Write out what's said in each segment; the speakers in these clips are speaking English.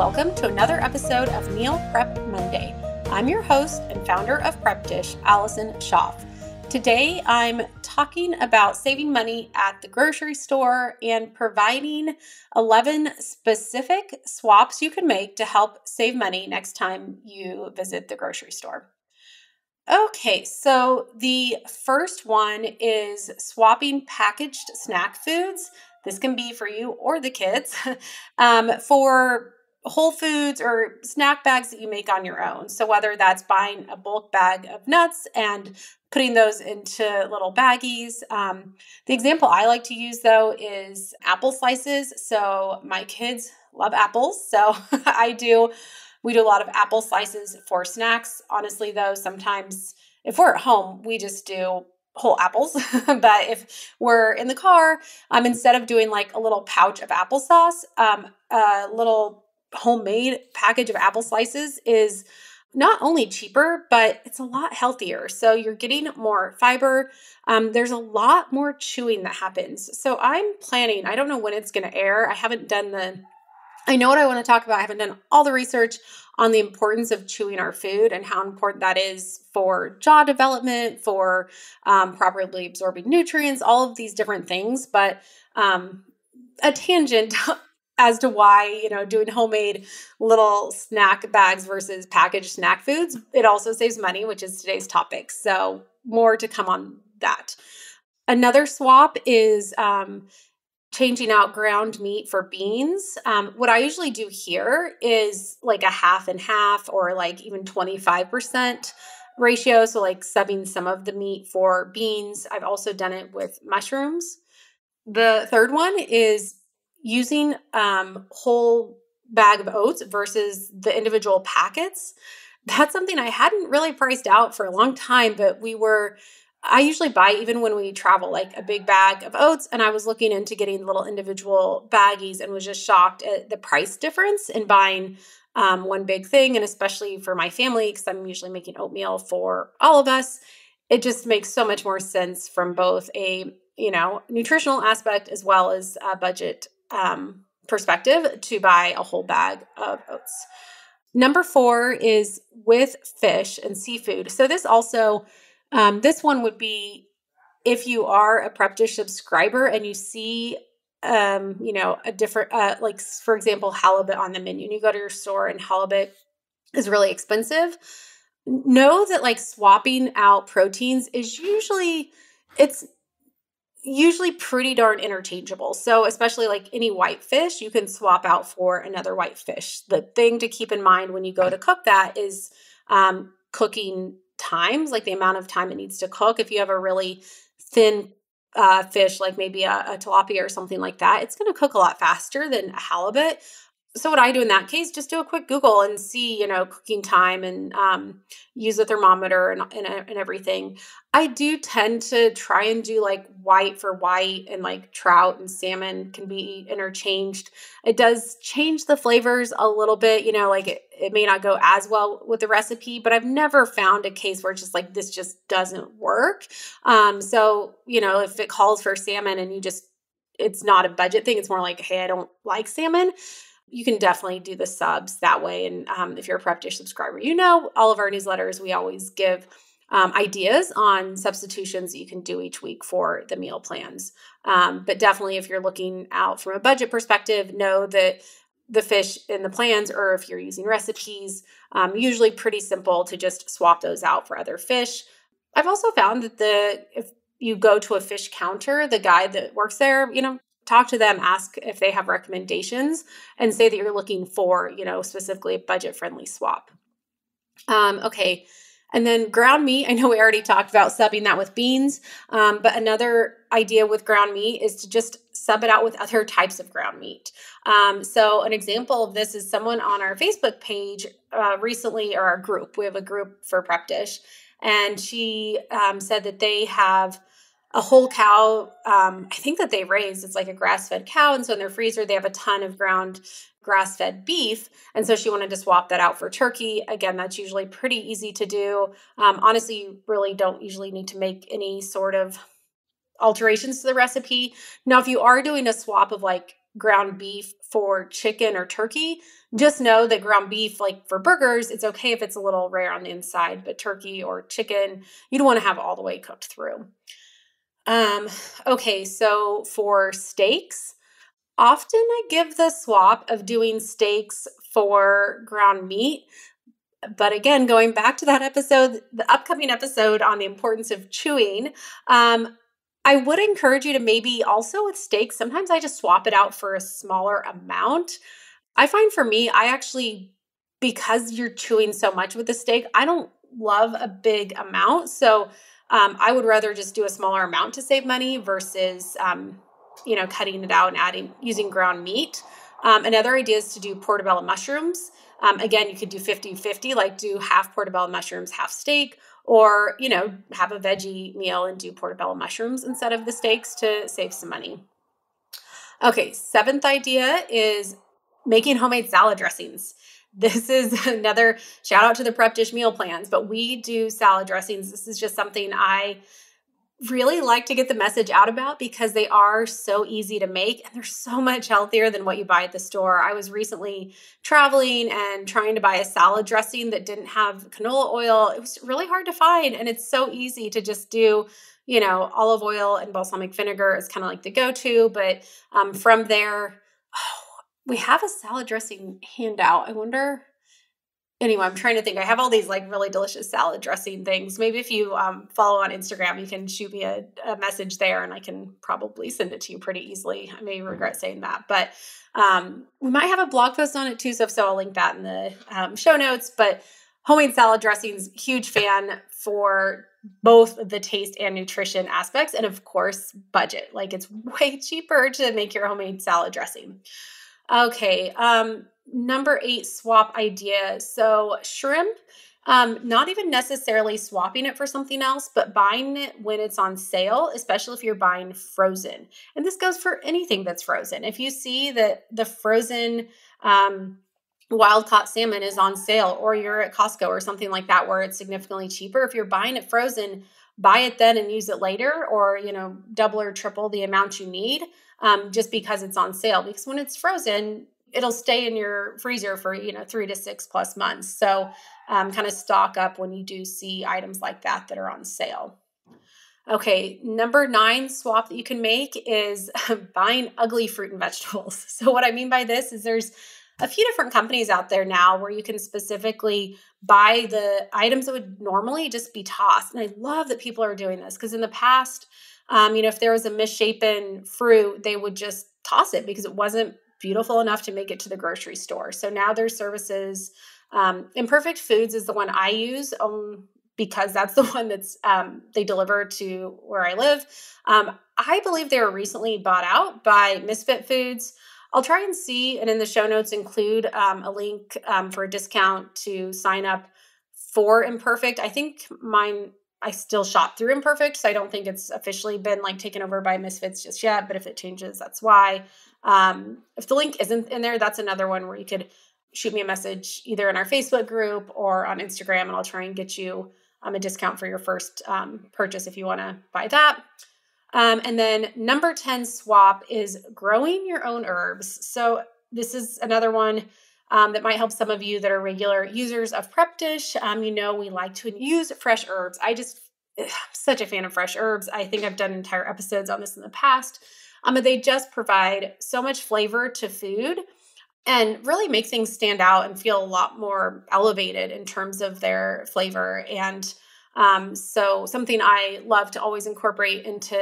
welcome to another episode of Meal Prep Monday. I'm your host and founder of Prep Dish, Allison Schaaf. Today, I'm talking about saving money at the grocery store and providing 11 specific swaps you can make to help save money next time you visit the grocery store. Okay, so the first one is swapping packaged snack foods. This can be for you or the kids for whole foods or snack bags that you make on your own. So whether that's buying a bulk bag of nuts and putting those into little baggies. The example I like to use though is apple slices. So my kids love apples. So we do a lot of apple slices for snacks. Honestly though, sometimes if we're at home, we just do whole apples. But if we're in the car, instead of doing like a little pouch of applesauce, a little homemade package of apple slices is not only cheaper, but it's a lot healthier. So you're getting more fiber. There's a lot more chewing that happens. So I'm planning, I don't know when it's going to air. I know what I want to talk about. I haven't done all the research on the importance of chewing our food and how important that is for jaw development, for properly absorbing nutrients, all of these different things. But a tangent as to why, doing homemade little snack bags versus packaged snack foods, it also saves money, which is today's topic. So more to come on that. Another swap is changing out ground meat for beans. What I usually do here is like a half and half or like even 25% ratio. So like subbing some of the meat for beans. I've also done it with mushrooms. The third one is using whole bag of oats versus the individual packets. That's something I hadn't really priced out for a long time, but I usually buy, even when we travel, like a big bag of oats, and I was looking into getting little individual baggies and was just shocked at the price difference in buying one big thing. And especially for my family, because I'm usually making oatmeal for all of us, it just makes so much more sense from both a nutritional aspect as well as a budget perspective to buy a whole bag of oats. Number 4 is with fish and seafood. So this also, this one would be if you are a Prep Dish subscriber and you see, a different, like for example, halibut on the menu, and you go to your store and halibut is really expensive. Know that like swapping out proteins is usually pretty darn interchangeable. So especially like any white fish, you can swap out for another white fish. The thing to keep in mind when you go to cook that is cooking times, like the amount of time it needs to cook. If you have a really thin fish, like maybe a tilapia or something like that, it's going to cook a lot faster than a halibut. So what I do in that case, just do a quick Google and see, cooking time and use a thermometer and everything. I do tend to try and do like white for white, and like trout and salmon can be interchanged. It does change the flavors a little bit, like it may not go as well with the recipe, but I've never found a case where it's just like, this just doesn't work. So, if it calls for salmon and it's not a budget thing, it's more like, hey, I don't like salmon. You can definitely do the subs that way. And if you're a Prep Dish subscriber, all of our newsletters, we always give ideas on substitutions that you can do each week for the meal plans. But definitely if you're looking out from a budget perspective, know that the fish in the plans, or if you're using recipes, usually pretty simple to just swap those out for other fish. I've also found that if you go to a fish counter, the guy that works there, talk to them, ask if they have recommendations, and say that you're looking for, specifically a budget-friendly swap. Okay. And then ground meat, I know we already talked about subbing that with beans, but another idea with ground meat is to just sub it out with other types of ground meat. So an example of this is someone on our Facebook page recently, or our group, we have a group for Prep Dish, and she said that they have a whole cow, I think that they raised, it's like a grass-fed cow. And so in their freezer, they have a ton of ground grass-fed beef. And so she wanted to swap that out for turkey. Again, that's usually pretty easy to do. Honestly, you really don't usually need to make any sort of alterations to the recipe. Now, if you are doing a swap of like ground beef for chicken or turkey, just know that ground beef, like for burgers, it's okay if it's a little rare on the inside, but turkey or chicken, you don't want to have all the way cooked through. Okay, so for steaks, often I give the swap of doing steaks for ground meat. But again, going back to that episode, the upcoming episode on the importance of chewing, I would encourage you to maybe also with steaks, sometimes I just swap it out for a smaller amount. I find for me, I actually, because you're chewing so much with the steak, I don't love a big amount. So I would rather just do a smaller amount to save money versus, cutting it out and using ground meat. Another idea is to do portobello mushrooms. Again, you could do 50-50, like do half portobello mushrooms, half steak, or, have a veggie meal and do portobello mushrooms instead of the steaks to save some money. Okay, seventh idea is making homemade salad dressings. This is another shout out to the Prep Dish meal plans, but we do salad dressings. This is just something I really like to get the message out about because they are so easy to make and they're so much healthier than what you buy at the store. I was recently traveling and trying to buy a salad dressing that didn't have canola oil. It was really hard to find, and it's so easy to just do, olive oil and balsamic vinegar is kind of like the go-to, but from there, we have a salad dressing handout. I wonder. Anyway, I'm trying to think. I have all these like really delicious salad dressing things. Maybe if you follow on Instagram, you can shoot me a message there and I can probably send it to you pretty easily. I may regret saying that, but we might have a blog post on it too. So I'll link that in the show notes. But homemade salad dressings, huge fan for both the taste and nutrition aspects. And of course, budget. Like it's way cheaper to make your homemade salad dressing. Okay. Number 8 swap idea. So shrimp, not even necessarily swapping it for something else, but buying it when it's on sale, especially if you're buying frozen. And this goes for anything that's frozen. If you see that the frozen wild caught salmon is on sale, or you're at Costco or something like that where it's significantly cheaper, if you're buying it frozen, buy it then and use it later, or double or triple the amount you need just because it's on sale. Because when it's frozen, it'll stay in your freezer for 3 to 6 plus months. So kind of stock up when you do see items like that are on sale. Okay, number 9 swap that you can make is buying ugly fruit and vegetables. So what I mean by this is there's a few different companies out there now where you can specifically buy the items that would normally just be tossed. And I love that people are doing this because in the past, if there was a misshapen fruit, they would just toss it because it wasn't beautiful enough to make it to the grocery store. So now there's services. Imperfect Foods is the one I use because that's the one that's they deliver to where I live. I believe they were recently bought out by Misfit Foods. I'll try and see, and in the show notes include a link for a discount to sign up for Imperfect. I think I still shop through Imperfect, so I don't think it's officially been taken over by Misfits just yet, but if it changes, that's why. If the link isn't in there, that's another one where you could shoot me a message either in our Facebook group or on Instagram, and I'll try and get you a discount for your first purchase if you want to buy that. And then number 10 swap is growing your own herbs. So this is another one that might help some of you that are regular users of Prep Dish. We like to use fresh herbs. I'm such a fan of fresh herbs. I think I've done entire episodes on this in the past. But they just provide so much flavor to food and really make things stand out and feel a lot more elevated in terms of their flavor. And so something I love to always incorporate into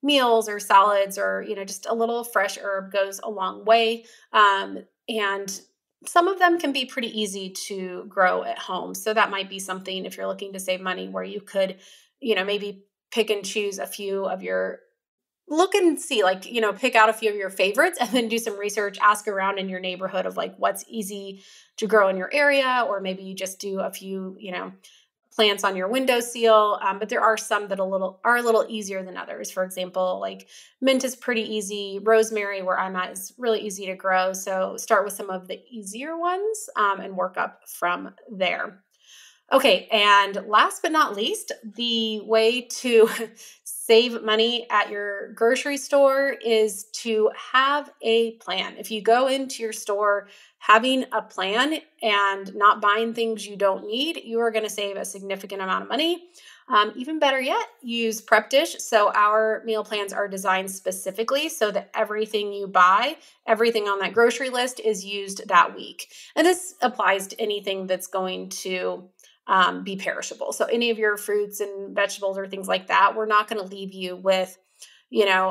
meals or salads or, just a little fresh herb goes a long way. And some of them can be pretty easy to grow at home. So that might be something if you're looking to save money where you could, maybe pick and choose a few of your look and see, pick out a few of your favorites and then do some research, ask around in your neighborhood of what's easy to grow in your area, or maybe you just do a few, plants on your windowsill. But there are some that are a little easier than others. For example, mint is pretty easy. Rosemary, where I'm at, is really easy to grow. So start with some of the easier ones and work up from there. Okay, and last but not least, the way to save money at your grocery store is to have a plan. If you go into your store having a plan and not buying things you don't need, you are going to save a significant amount of money. Even better yet, use Prep Dish. So our meal plans are designed specifically so that everything you buy, everything on that grocery list is used that week. And this applies to anything that's going to be perishable. So any of your fruits and vegetables or things like that, we're not going to leave you with,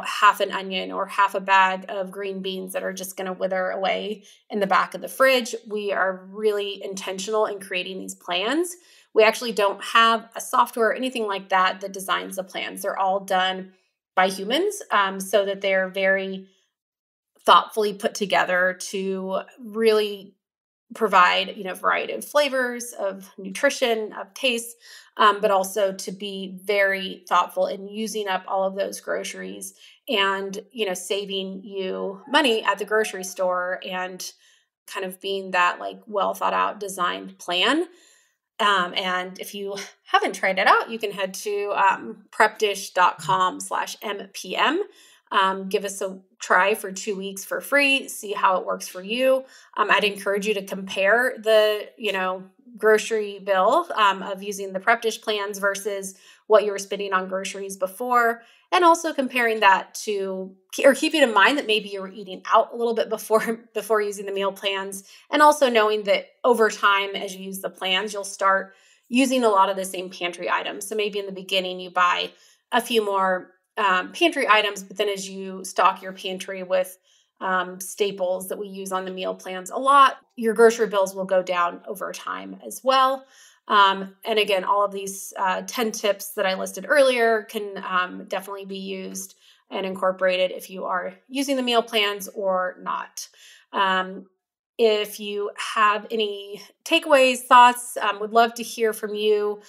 half an onion or half a bag of green beans that are just going to wither away in the back of the fridge. We are really intentional in creating these plans. We actually don't have a software or anything like that that designs the plans. They're all done by humans, so that they're very thoughtfully put together to really provide, variety of flavors, of nutrition, of taste, but also to be very thoughtful in using up all of those groceries and, saving you money at the grocery store and kind of being that like well thought out designed plan. And if you haven't tried it out, you can head to prepdish.com/MPM. Give us a try for 2 weeks for free, see how it works for you. I'd encourage you to compare the, grocery bill of using the Prep Dish plans versus what you were spending on groceries before. And also comparing that to, or keeping in mind that maybe you were eating out a little bit before using the meal plans. And also knowing that over time, as you use the plans, you'll start using a lot of the same pantry items. So maybe in the beginning, you buy a few more pantry items, but then as you stock your pantry with staples that we use on the meal plans a lot, your grocery bills will go down over time as well. And again, all of these 10 tips that I listed earlier can definitely be used and incorporated if you are using the meal plans or not. If you have any takeaways, thoughts, would love to hear from you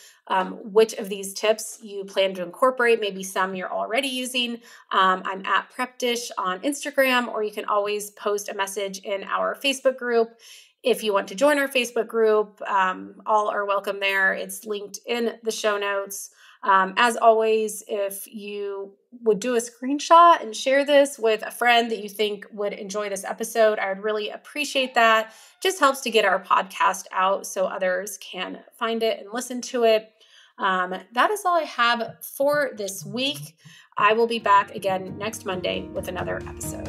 which of these tips you plan to incorporate. Maybe some you're already using. I'm at Prep Dish on Instagram, or you can always post a message in our Facebook group. If you want to join our Facebook group, all are welcome there. It's linked in the show notes. As always, if you would do a screenshot and share this with a friend that you think would enjoy this episode, I would really appreciate that. Just helps to get our podcast out so others can find it and listen to it. That is all I have for this week. I will be back again next Monday with another episode.